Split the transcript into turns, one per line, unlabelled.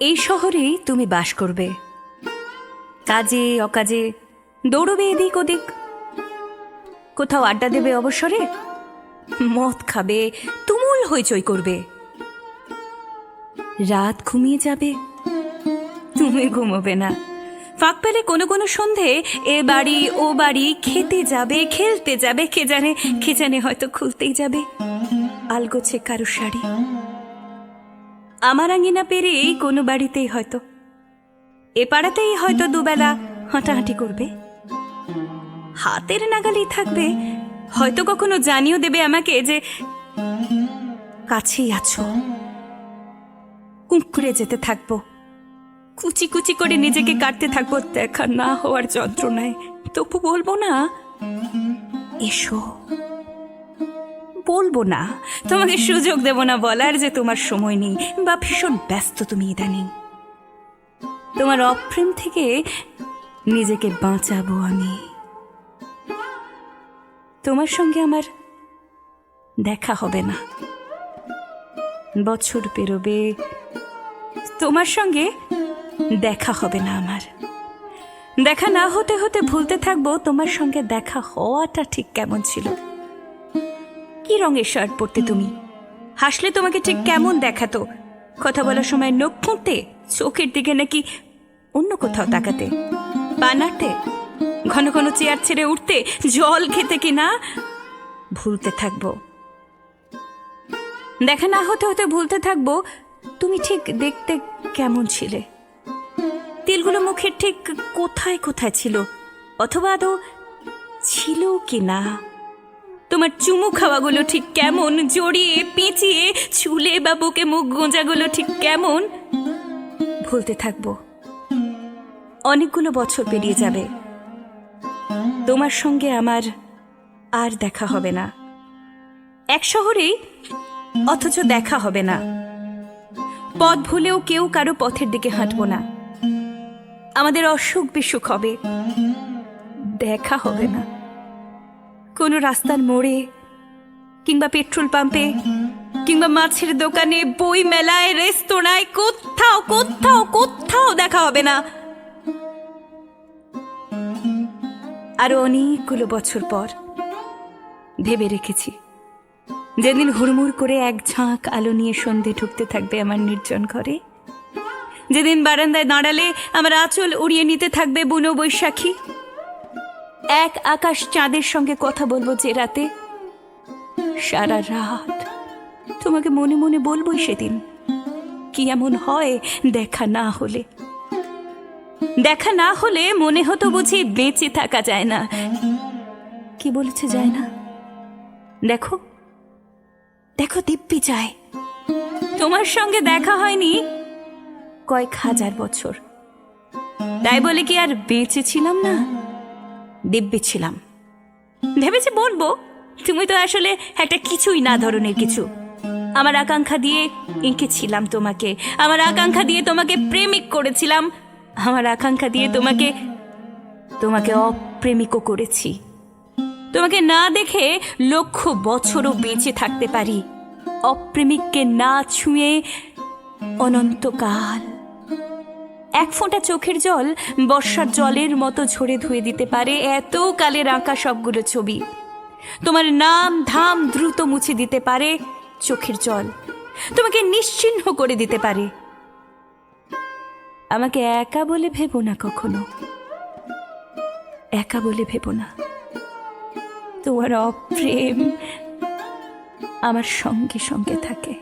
এই শহরেই তুমি বাস করবে, কাজে অকাজে দৌড়বে এদিক ওদিক, কোথাও আড্ডা দেবে অবসরে, মদ খাবে, তুমুল হইচই করবে। রাত ঘুমিয়ে যাবে, তুমি ঘুমোবে না। ফাঁক পেলে কোনো কোনো সন্ধে এ বাড়ি ও বাড়ি খেতে যাবে, খেলতে যাবে, কে জানে হয়তো খুলতেই যাবে আলগোছে কারো শাড়ি। আমার আঙিনা পেরিয়ে কোনো বাড়িতেই হয়তো, এ পাড়াতেই হয়তো দুবেলা হাঁটাহাঁটি করবে। হাতের নাগালেই থাকবে, হয়তো কখনো জানিয়ে দেবে আমাকে যে কাছেই আছো। কুঁকড়ে যেতে থাকবো, কুচি কুচি করে নিজেকে কাটতে থাকবো দেখা না হওয়ার যন্ত্রণায়। তবু বলবো না এসো, বলবো না, তোমাকে সুযোগ দেব না বলার যে তোমার সময় নেই বা ভীষণ ব্যস্ত তুমি ইদানিং। তোমার অপ্রেম থেকে নিজেকে বাঁচাবো আমি। তোমার সঙ্গে আমার দেখা হবে না, বছর পেরোবে, তোমার সঙ্গে দেখা হবে না আমার। দেখা না হতে হতে ভুলতে থাকবো তোমার সঙ্গে দেখা হওয়াটা ঠিক কেমন ছিল। কি রঙের শার্ট পরতে তুমি, হাসলে তোমাকে ঠিক কেমন দেখাতো, কথা বলার সময় নখ খুঁটতে, চোখের দিকে নাকি অন্য কোথাও তাকাতে, পা নাড়তে, ঘন ঘন চেয়ার ছেড়ে উঠতে, জল খেতে কি না, ভুলতে থাকবো। দেখা না হতে হতে ভুলতে থাকবো তুমি ঠিক দেখতে কেমন ছিলে, তিলগুলো মুখের ঠিক কোথায় কোথায় ছিল, অথবা আদৌ ছিল কি না। তোমার চুমু খাওয়াগুলো ঠিক কেমন, জড়িয়ে পেঁচিয়ে চুলে বা বুকে মুখ গোঁজাগুলো ঠিক কেমন, ভুলতে থাকবো। অনেকগুলো বছর পেরিয়ে যাবে, তোমার সঙ্গে আমার আর দেখা হবে না। এক শহরেই, অথচ দেখা হবে না। পথ ভুলেও কেউ কারো পথের দিকে হাঁটবো না। আমাদের অসুখ বিসুখ হবে, দেখা হবে না। কোনো রাস্তার মোড়ে কিংবা পেট্রোল পাম্পে কিংবা মাছের দোকানে, বই মেলায়, রেস্তোরাঁয়, কোথাও কোথাও কোথাও দেখা হবে না। আরো অনেকগুলো বছর পর ভেবে রেখেছি, যেদিন হুড়মুড় করে এক ঝাঁক আলো নিয়ে সন্ধে ঢুকতে থাকবে আমার নির্জন ঘরে, যেদিন বারান্দায় দাঁড়ালে আমার আঁচল উড়িয়ে নিতে থাকবে বুনো বৈশাখী, এক আকাশ চাঁদের সঙ্গে কথা বলবো যে রাতে, সারা রাত তোমাকে মনে মনে বলবোই সেদিন কি এমন হয় দেখা না হলে। দেখা না হলে মনে হতো বুঝি বেঁচে থাকা যায় না। কি বলেছে যায় না? দেখো দেখো দিব্যি যায়। তোমার সঙ্গে দেখা হয়নি কয়েক হাজার বছর, তাই বলে কি আর বেঁচে ছিলাম না? দিব্যি ছিলাম। ভেবেছি বলবো, তুমি তো আসলে একটা কিছুই না ধরনের কিছু। আমার আকাঙ্ক্ষা দিয়ে এঁকেছিলাম তোমাকে, আমার আকাঙ্ক্ষা দিয়ে তোমাকে প্রেমিক করেছিলাম, আমার আকাঙ্ক্ষা দিয়ে তোমাকে অপ্রেমিকও করেছি। তোমাকে না দেখে লক্ষ বছরও বেঁচে থাকতে পারি, অপ্রেমিককে না ছুঁয়ে অনন্তকাল। এক ফোঁটা চোখের জল বর্ষার জলের মতো ঝরে ধুয়ে দিতে পারে এত কালের আঁকা সবগুলো ছবি। তোমার নাম ধাম দ্রুত মুছে দিতে পারে চোখের জল, তোমাকে নিশ্চিহ্ন করে দিতে পারে। আমাকে একা বলে ভেবো না কখনো, একা বলে ভেবো না। তোমার অপ্রেম আমার সঙ্গে সঙ্গে থাকে।